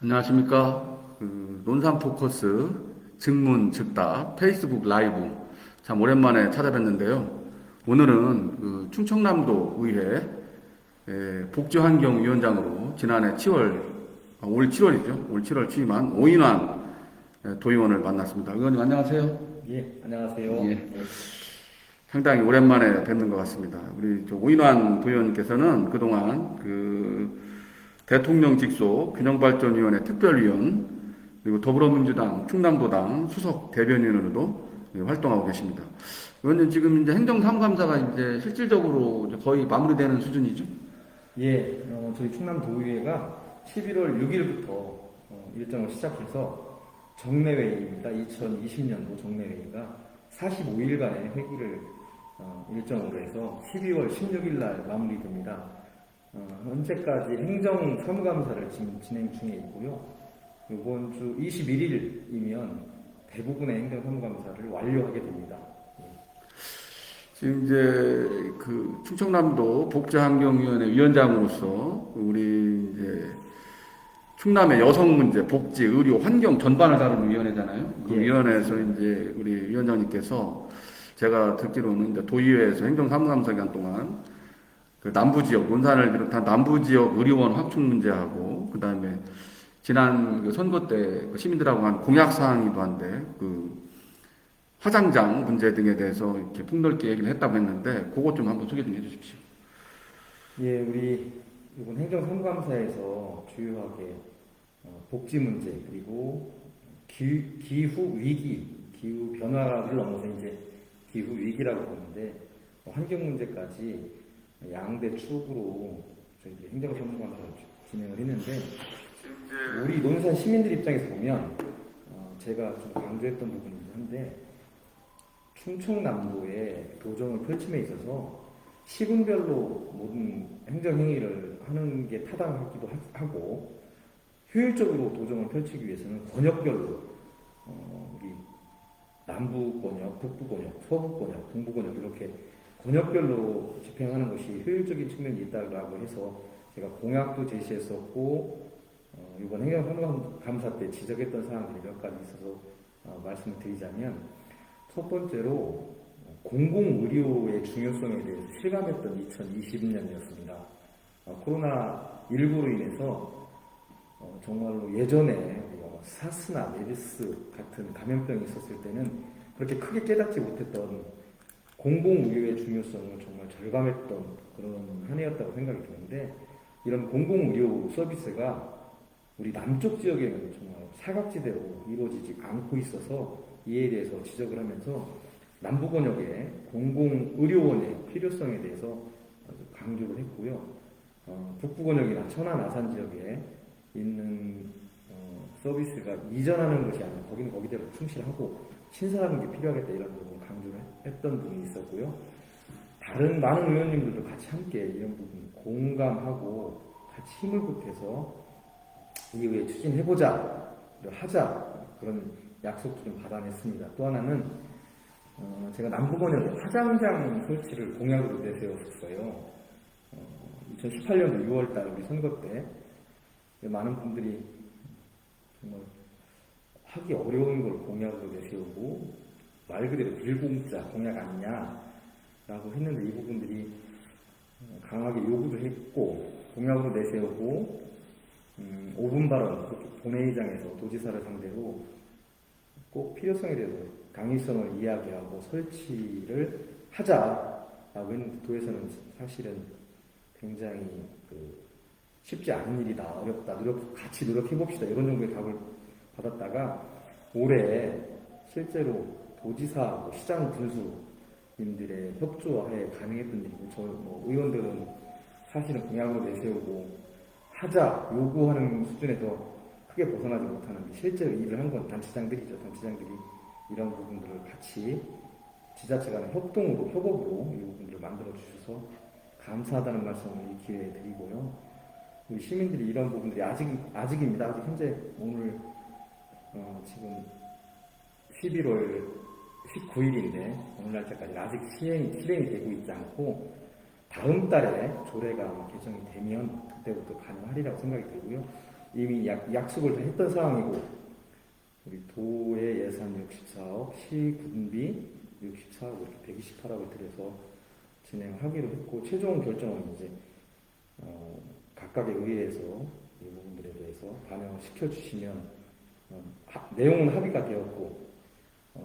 안녕하십니까. 논산 포커스 증문 즉답 페이스북 라이브 참 오랜만에 찾아뵀는데요. 오늘은 충청남도 의회 복지환경위원장으로 지난해 7월, 올 7월이죠. 올 7월 취임한 오인환 도의원을 만났습니다. 의원님 안녕하세요. 예, 안녕하세요. 예. 네. 상당히 오랜만에 뵙는 것 같습니다. 우리 오인환 도의원께서는 그동안 대통령 직속 균형발전위원회 특별위원 그리고 더불어민주당 충남도당 수석 대변인으로도 활동하고 계십니다. 의원님 지금 이제 행정사무감사가 이제 실질적으로 이제 거의 마무리되는 수준이죠? 예, 저희 충남도의회가 11월 6일부터 일정을 시작해서 정례회의입니다. 2020년도 정례회의가 45일간의 회기를 일정으로 해서 12월 16일 날 마무리됩니다. 현재까지 행정사무감사를 지금 진행 중에 있고요. 이번 주 21일이면 대부분의 행정사무감사를 완료하게 됩니다. 지금 이제 충청남도 복지환경위원회 위원장으로서 우리 이제 충남의 여성 문제, 복지, 의료, 환경 전반을 다루는 위원회잖아요. 그 예. 위원회에서 이제 우리 위원장님께서 제가 듣기로는 이제 도의회에서 행정사무감사 기간 동안 그 남부지역, 논산을 비롯한 남부지역 의료원 확충 문제하고, 그 다음에 지난 선거 때 시민들하고 한 공약사항이기도 한데, 화장장 문제 등에 대해서 이렇게 폭넓게 얘기를 했다고 했는데, 그것 좀 한번 소개 좀 해주십시오. 예, 우리 이번 행정사무감사에서 주요하게 복지 문제 그리고 기후 위기, 기후 변화를 넘어서 이제 기후 위기라고 보는데 환경 문제까지 양대 축으로 저희 행정사무감사를 진행을 했는데 우리 논산 시민들 입장에서 보면 제가 좀 강조했던 부분이긴 한데 충청남도에 도정을 펼침에 있어서 시군별로 모든 행정행위를 하는 게 타당하기도 하고 효율적으로 도정을 펼치기 위해서는 권역별로 우리 남부권역, 북부권역, 서부권역, 동부권역 이렇게 권역별로 집행하는 것이 효율적인 측면이 있다고 해서 제가 공약도 제시했었고 이번 행정사무감사 때 지적했던 사항들이 몇 가지 있어서 말씀을 드리자면 첫 번째로 공공의료의 중요성에 대해서 실감했던 2020년이었습니다. 코로나19로 인해서 정말로 예전에 사스나 메르스 같은 감염병이 있었을 때는 그렇게 크게 깨닫지 못했던 공공의료의 중요성을 정말 절감했던 그런 한 해였다고 생각이 드는데 이런 공공의료 서비스가 우리 남쪽 지역에는 정말 사각지대로 이루어지지 않고 있어서 이에 대해서 지적을 하면서 남부권역의 공공의료원의 필요성에 대해서 아주 강조를 했고요. 북부권역이나 천안 아산 지역에 있는 서비스가 이전하는 것이 아니라 거기는 거기대로 충실하고 신설하는 게 필요하겠다 이런 부분을 강조를 했던 부분이 있었고요. 다른 많은 의원님들도 같이 함께 이런 부분 공감하고 같이 힘을 보태서 이후에 추진해보자, 하자 그런 약속도 좀 받아냈습니다. 또 하나는 제가 남부권역에 화장장 설치를 공약으로 내세웠었어요. 2018년도 6월달 우리 선거 때 많은 분들이 정말 하기 어려운 걸 공약으로 내세우고 말 그대로 빌공짜 공약 아니냐라고 했는데 이 부분들이 강하게 요구도 했고 공약으로 내세우고 5분 발언 본회의장에서 도지사를 상대로 꼭 필요성에 대해서 당위성을 이야기하고 설치를 하자라고 했는데 도에서는 사실은 굉장히 쉽지 않은 일이다, 어렵다, 같이 노력해봅시다 이런 정도의 답을 받았다가 올해 실제로 도지사하고 시장 군수님들의 협조하에 가능했던 일이고 저 의원들은 사실은 공약으로 내세우고 하자 요구하는 수준에서 크게 벗어나지 못하는데 실제로 일을 한 건 단체장들이죠. 단체장들이 이런 부분들을 같이 지자체 간의 협동으로 협업으로 이 부분들을 만들어 주셔서 감사하다는 말씀을 이 기회에 드리고요. 우리 시민들이 이런 부분들이 아직입니다. 아직 현재 오늘 지금 11월 19일인데 오늘 날짜까지 아직 실행이 되고 있지 않고 다음 달에 조례가 개정이 되면 그때부터 가능하리라고 생각이 들고요. 이미 약속을 다 했던 상황이고 우리 도의 예산 64억, 시 군비 64억 이렇게 128억을 들여서 진행하기로 했고 최종 결정은 이제 각각의 의회에서 이 부분들에 대해서 반영을 시켜주시면 내용은 합의가 되었고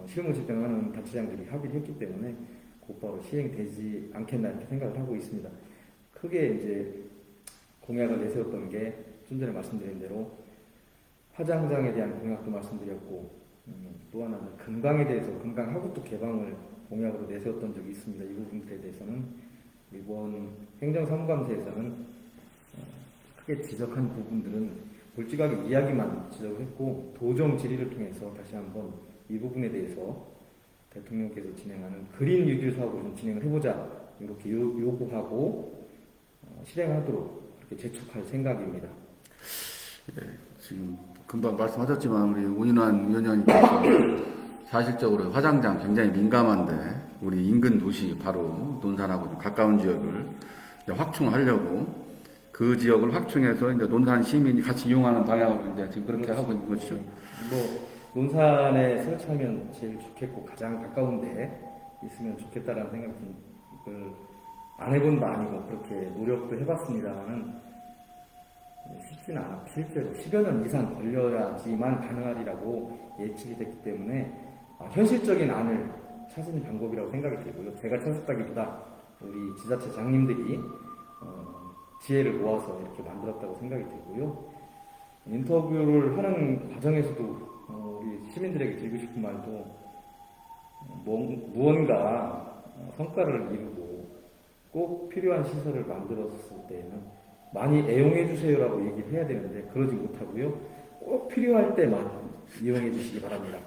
실무 집행하는 단체장들이 합의를 했기 때문에 곧바로 시행되지 않겠나 이렇게 생각을 하고 있습니다. 크게 이제 공약을 내세웠던 게 좀 전에 말씀드린 대로 화장장에 대한 공약도 말씀드렸고 또 하나는 금강에 대해서 금강 하구도 개방을 공약으로 내세웠던 적이 있습니다. 이 부분들에 대해서는 이번 행정사무감사에서는 크게 지적한 부분들은 솔직하게 이야기만 지적을 했고 도정 질의를 통해서 다시 한번 이 부분에 대해서 대통령께서 진행하는 그린 뉴딜 사업을 좀 진행을 해보자 이렇게 요구하고 실행하도록 그렇게 재촉할 생각입니다. 예, 지금 금방 말씀하셨지만 우리 오인환 위원장님께서 사실적으로 화장장 굉장히 민감한데 우리 인근 도시 바로 논산하고 좀 가까운 지역을 이제 확충하려고 그 지역을 확충해서 이제 논산 시민이 같이 이용하는 방향으로 이제 지금 그렇게 하고 있는 것이죠. 뭐 논산에 설치하면 제일 좋겠고 가장 가까운데 있으면 좋겠다라는 생각을 안 해본 바 아니고 그렇게 노력도 해봤습니다만은 쉽지는 않아. 실제로 10여 년 이상 걸려야지만 가능하리라고 예측이 됐기 때문에 현실적인 안을 찾은 방법이라고 생각이 들고요. 제가 찾았다기보다 우리 지자체장님들이 지혜를 모아서 이렇게 만들었다고 생각이 들고요. 인터뷰를 하는 과정에서도 우리 시민들에게 드리고 싶은 말도 무언가 성과를 이루고 꼭 필요한 시설을 만들었을 때에는 많이 애용해 주세요라고 얘기를 해야 되는데 그러지 못하고요. 꼭 필요할 때만 이용해 주시기 바랍니다.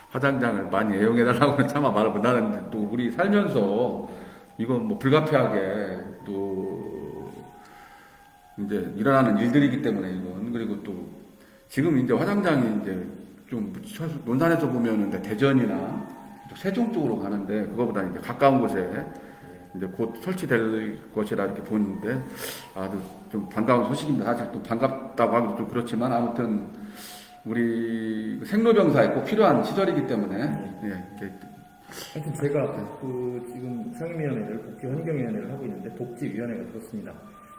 화장장을 많이 애용해달라고는 차마 말하고 나는 또 우리 살면서 이건 뭐 불가피하게 또 이제 일어나는 일들이기 때문에 이건 그리고 또 지금 이제 화장장이 이제 좀 논산에서 보면은 대전이나 세종 쪽으로 가는데 그거보다 이제 가까운 곳에 이제 곧 설치될 것이라 이렇게 보는데 아주 좀 반가운 소식입니다. 사실 또 반갑다고 하기도 좀 그렇지만 아무튼 우리 생로병사에 꼭 필요한 시설이기 때문에 하여튼 제가 지금 상임위원회를 복지환경위원회를 하고 있는데 복지위원회가 그렇습니다.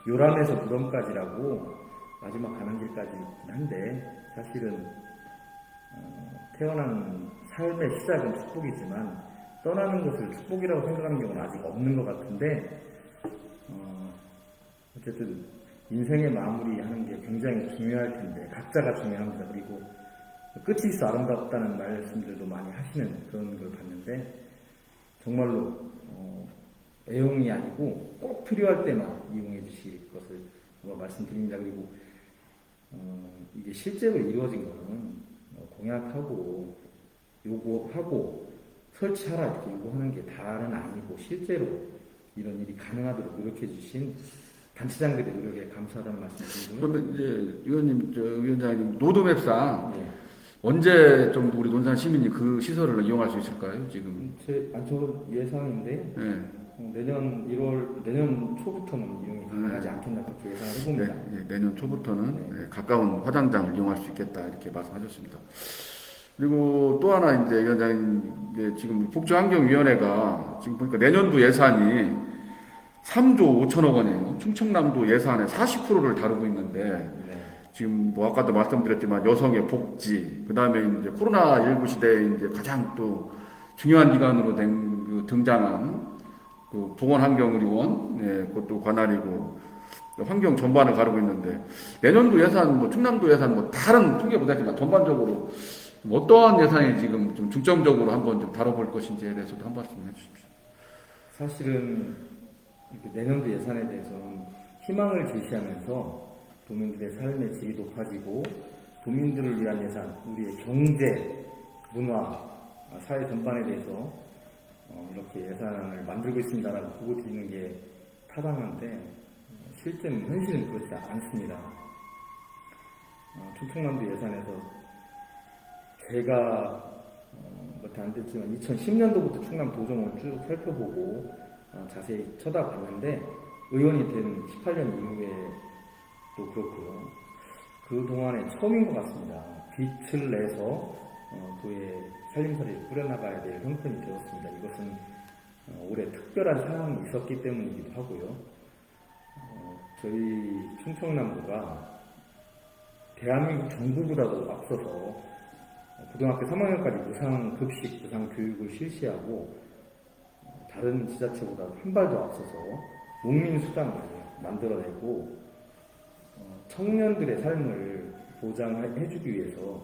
요람에서 무덤까지라고 마지막 가는 길까지 있긴 한데 사실은 태어난 삶의 시작은 축복이지만 떠나는 것을 축복이라고 생각하는 경우는 아직 없는 것 같은데 어쨌든 인생의 마무리하는 게 굉장히 중요할 텐데 각자가 중요합니다. 그리고 끝이 있어 아름답다는 말씀들도 많이 하시는 그런 걸 봤는데 정말로 애용이 아니고 꼭 필요할 때만 이용해 주실 것을 말씀드립니다. 그리고 이게 실제로 이루어진 거는 공약하고 요구하고 설치하라 이렇게 요구하는 게 다는 아니고 실제로 이런 일이 가능하도록 노력해 주신 단체장들의 노력에 감사하다는 말씀드리고요. 그러면 이제 위원장님 노드맵상 언제 정도 우리 논산 시민이 그 시설을 이용할 수 있을까요? 지금 저 예상인데 내년 초부터는 이용이 가능하지 않겠나 그렇게 예상을 해봅니다. 내년 초부터는 가까운 화장장을 이용할 수 있겠다 이렇게 말씀하셨습니다. 그리고 또 하나 이제 위원장님 지금 복지환경위원회가 지금 보니까 내년도 예산이 3조 5천억 원이에요. 충청남도 예산의 40%를 다루고 있는데 지금 뭐 아까도 말씀드렸지만 여성의 복지, 그 다음에 이제 코로나19 시대에 이제 가장 또 중요한 기관으로 등장한 그 보건환경의료원, 그것도 관할이고 환경 전반을 가르고 있는데 내년도 예산, 뭐 충남도 예산, 뭐 다른 통계 못하지만 전반적으로 어떠한 예산이 지금 좀 중점적으로 한번 좀 다뤄볼 것인지에 대해서도 한 말씀 해주십시오. 사실은 내년도 예산에 대해서는 희망을 제시하면서 도민들의 삶의 질이 높아지고 도민들을 위한 예산, 우리의 경제, 문화, 사회 전반에 대해서 이렇게 예산을 만들고 있습니다라고 보고 드리는 게 타당한데 실제는 현실은 그렇지 않습니다. 충청남도 예산에서 제가 몇 안 됐지만 2010년도부터 충남 도정을 쭉 살펴보고 자세히 쳐다봤는데 의원이 된 18년 이후에 또 그렇고요. 그동안에 처음인 것 같습니다. 빛을 내서 도의 살림살이를 꾸려나가야 될 형편이 되었습니다. 이것은 올해 특별한 상황이 있었기 때문이기도 하고요. 저희 충청남도가 대한민국 정부보다도 앞서서 고등학교 3학년까지 무상급식, 무상교육을 실시하고 다른 지자체보다 한 발도 앞서서 농민수당을 만들어내고 청년들의 삶을 보장해주기 위해서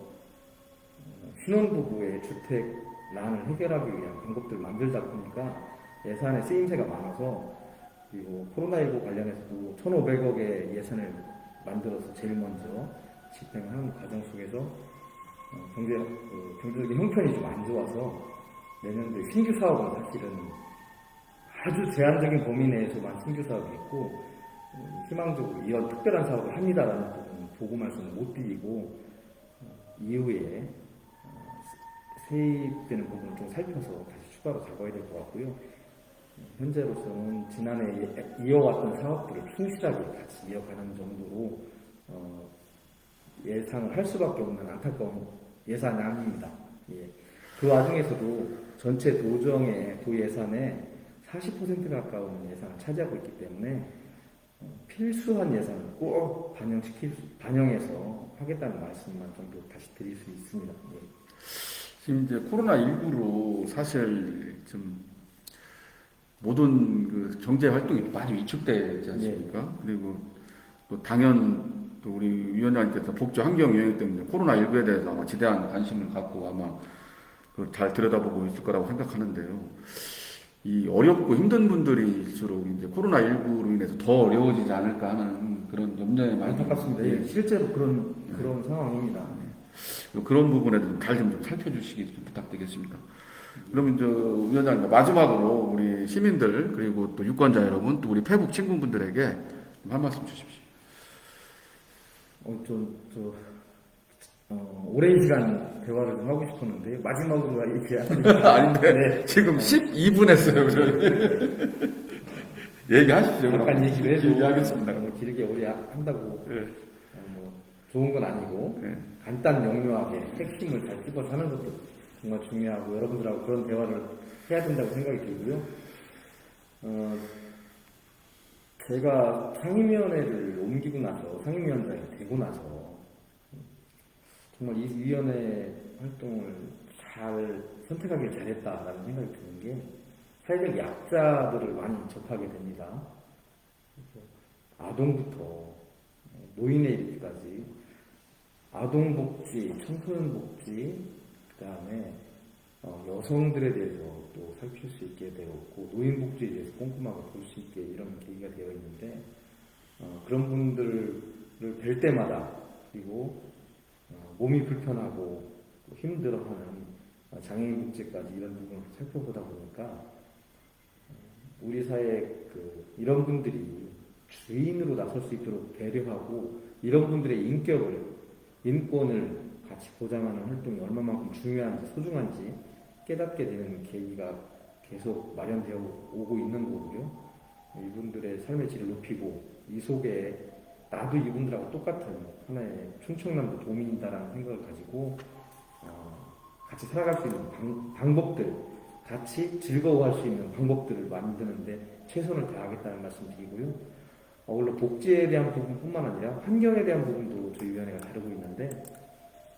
신혼부부의 주택난을 해결하기 위한 방법들을 만들다 보니까 예산의 쓰임새가 많아서 그리고 코로나19 관련해서도 1,500억의 예산을 만들어서 제일 먼저 집행하는 과정 속에서 경제적인 형편이 좀 안 좋아서 내년도에 신규 사업은 사실은 아주 제한적인 범위 내에서만 신규 사업이 있고 희망적으로 이런 특별한 사업을 합니다라는 부분 보고 말씀을 못 드리고 이후에 세입되는 부분을 좀 살펴서 다시 추가로 잡아야 될 것 같고요. 현재로서는 지난해 이어왔던 사업들을 충실하게 같이 이어가는 정도로 예상을 할 수밖에 없는 안타까운 예산안입니다. 예. 그 와중에서도 전체 도정의 도 예산의 40% 가까운 예산을 차지하고 있기 때문에 필수한 예산을 꼭 반영해서 하겠다는 말씀만 정도 다시 드릴 수 있습니다. 예. 지금 이제 코로나19로 사실 좀 모든 그 경제 활동이 많이 위축되지 않습니까? 그리고 또 당연 또 우리 위원장님께서 복지 환경 영향 때문에 코로나19에 대해서 아마 지대한 관심을 갖고 아마 그걸 잘 들여다보고 있을 거라고 생각하는데요. 이 어렵고 힘든 분들일수록 이제 코로나19로 인해서 더 어려워지지 않을까 하는 그런 염려에 많이 안타깝습니다. 예. 실제로 그런 상황입니다. 그런 부분에 좀 잘 좀 살펴주시기 좀 부탁드리겠습니다. 그러면 위원장님 마지막으로 우리 시민들 그리고 또 유권자 여러분 또 우리 페북 친구분들에게 한 말씀 주십시오. 오랜 시간 대화를 좀 하고 싶었는데 마지막으로 얘기하니까 아닌데 네. 지금 12분 했어요. 얘기하십시오. 잠깐 얘기를 해도 얘기하겠습니다. 길게 오래 한다고 네. 좋은 건 아니고 네. 간단 명료하게 핵심을 잘 찝어서 하는 것도 정말 중요하고 여러분들하고 그런 대화를 해야 된다고 생각이 들고요. 제가 상임위원회를 옮기고 나서 상임위원장이 되고 나서 정말 이 위원회 활동을 잘 선택하길 잘했다라는 생각이 드는 게 사회적 약자들을 많이 접하게 됩니다. 아동부터 노인에 이르기까지 아동복지, 청소년복지, 그 다음에 여성들에 대해서 또 살필 수 있게 되었고 노인복지에 대해서 꼼꼼하게 볼 수 있게 이런 계기가 되어 있는데 그런 분들을 뵐 때마다 그리고 몸이 불편하고 힘들어하는 장애인 복지까지 이런 부분을 살펴보다 보니까 우리 사회 이런 분들이 주인으로 나설 수 있도록 배려하고 이런 분들의 인권을 같이 보장하는 활동이 얼마만큼 중요한지 소중한지 깨닫게 되는 계기가 계속 마련되어 오고 있는 거고요. 이분들의 삶의 질을 높이고 이 속에 나도 이분들하고 똑같은 하나의 충청남도 도민이다라는 생각을 가지고 같이 살아갈 수 있는 방법들, 같이 즐거워할 수 있는 방법들을 만드는데 최선을 다하겠다는 말씀 드리고요. 물론 복지에 대한 부분뿐만 아니라 환경에 대한 부분도 저희 위원회가 다루고 있는데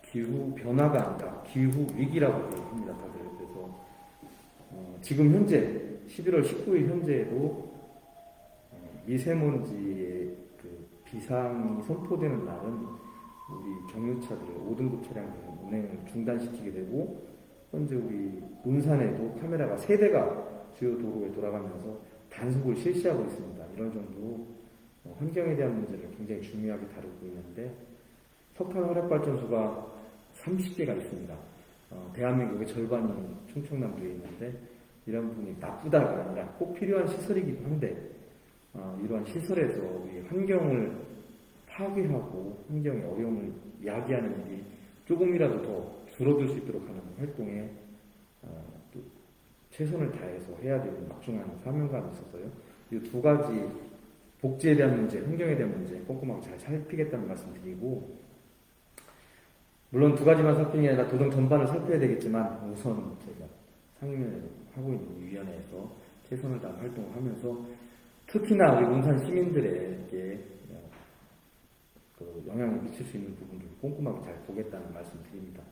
기후 변화가 아니라 기후 위기라고 합니다, 다들. 그래서 지금 현재 11월 19일 현재에도 미세먼지의 비상이 선포되는 날은 우리 경유차들의 5등급 차량들은 운행을 중단시키게 되고 현재 우리 논산에도 카메라가 3대가 주요 도로에 돌아가면서 단속을 실시하고 있습니다. 이런 정도로 환경에 대한 문제를 굉장히 중요하게 다루고 있는데 석탄 화력발전소가 30개가 있습니다. 대한민국의 절반이 충청남도에 있는데 이런 부분이 나쁘다가 아니라 꼭 필요한 시설이기도 한데 이러한 시설에서 우리 환경을 파괴하고 환경의 어려움을 야기하는 일이 조금이라도 더 줄어들 수 있도록 하는 활동에 또 최선을 다해서 해야 되는 막중한 사명감이 있어서요. 이 두 가지 복지에 대한 문제, 환경에 대한 문제 꼼꼼하게 잘 살피겠다는 말씀 드리고 물론 두 가지만 살피는 게 아니라 도정 전반을 살펴야 되겠지만 우선 제가 상임위원회 하고 있는 이 위원회에서 최선을 다한 활동을 하면서 특히나 우리 논산 시민들에게 그 영향을 미칠 수 있는 부분들을 꼼꼼하게 잘 보겠다는 말씀 드립니다.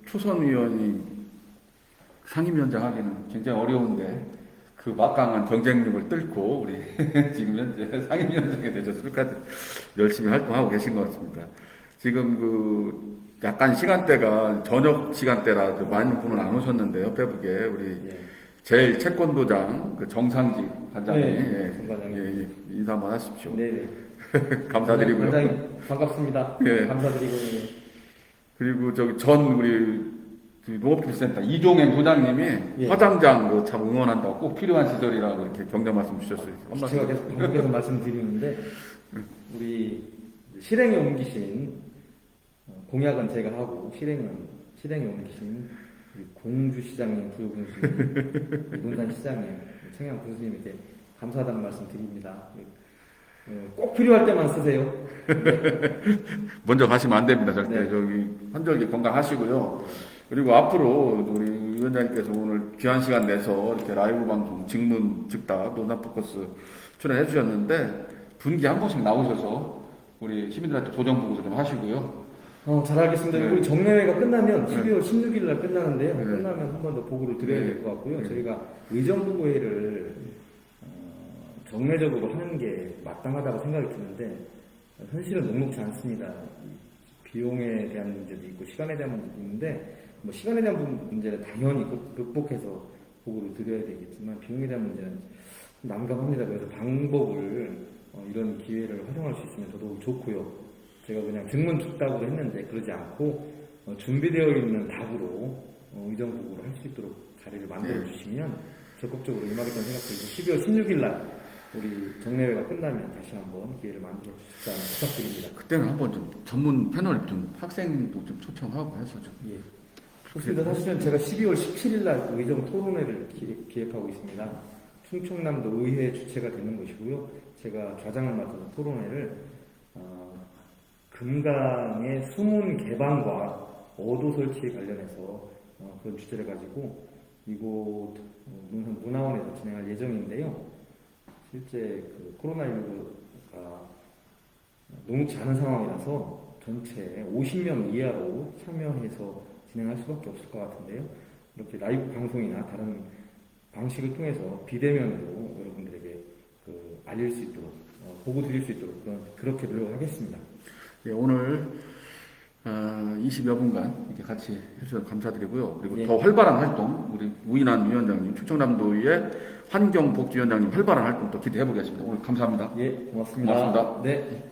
초선 의원이 상임위원장 하기는 굉장히 어려운데 그 막강한 경쟁력을 뚫고 우리 지금 현재 상임위원장이 되셨을까지 열심히 활동하고 계신 것 같습니다. 지금 그 약간 시간대가 저녁 시간대라 많은 분은 안 오셨는데요. 페북에 우리 예. 제일 채권도장 그 정상직 관장님, 네, 정관장님. 예, 인사 한번 하십시오. 네, 감사드리고요. 관장님 반갑습니다. 예. 감사드리고 그리고 우리 농업기술센터 이종행 부장님이 예. 화장장 참 응원한다고 꼭 필요한 시절이라고 이렇게 격려 말씀 주셨어요. 한 말씀. 제가 계속 말씀드리는데 우리 실행에 옮기신 공약은 제가 하고 실행에 옮기신 우리 공주시장님, 부교군수님, 논산시장님, 청양 군수님에게 감사하다는 말씀 드립니다. 꼭 필요할 때만 쓰세요. 먼저 가시면 안 됩니다. 절대. 네. 한절기 건강하시고요. 그리고 앞으로 우리 위원장님께서 오늘 귀한 시간 내서 이렇게 라이브 방송 직문 즉답 논산포커스 출연해 주셨는데 분기 한 번씩 나오셔서 우리 시민들한테 도전 보고도 좀 하시고요. 잘 알겠습니다. 네. 우리 정례회가 끝나면 네. 12월 16일 날 끝나는데요. 네. 끝나면 한 번 더 보고를 드려야 네. 될 것 같고요. 네. 저희가 의정부회를 정례적으로 하는 게 마땅하다고 생각이 드는데 현실은 녹록지 않습니다. 비용에 대한 문제도 있고 시간에 대한 문제도 있는데 뭐 시간에 대한 문제는 당연히 극복해서 보고를 드려야 되겠지만 비용에 대한 문제는 난감합니다. 그래서 방법을 이런 기회를 활용할 수 있으면 더더욱 좋고요. 제가 그냥 증문 즉답으로 했는데 그러지 않고 준비되어 있는 답으로 의정부를 할 수 있도록 자리를 만들어 주시면 적극적으로 임하겠다는 생각 들고 12월 16일 날 우리 정례회가 끝나면 다시 한번 기회를 만들어 주시다는 부탁드립니다. 그때는 한번 좀 전문 패널 좀 학생도 좀 초청하고 해서 좀. 예. 좋습니다. 사실은 제가 12월 17일 날 의정 토론회를 기획하고 있습니다. 충청남도 의회 주체가 되는 것이고요. 제가 좌장을 맡아서 토론회를 금강의 수문 개방과 어도 설치에 관련해서 그런 주제를 가지고 이곳 논산 문화원에서 진행할 예정인데요. 실제 그 코로나19가 녹록지 않은 상황이라서 전체 50명 이하로 참여해서 진행할 수밖에 없을 것 같은데요. 이렇게 라이브 방송이나 다른 방식을 통해서 비대면으로 여러분들에게 알릴 수 있도록 보고 드릴 수 있도록 그렇게 노력하겠습니다. 예, 오늘 20여 분간 이렇게 같이 해주셔서 감사드리고요. 그리고 예. 더 활발한 활동, 우리 우인환 위원장님, 충청남도의 환경복지위원장님 활발한 활동 또 기대해 보겠습니다. 오늘 감사합니다. 예, 고맙습니다. 고맙습니다. 네.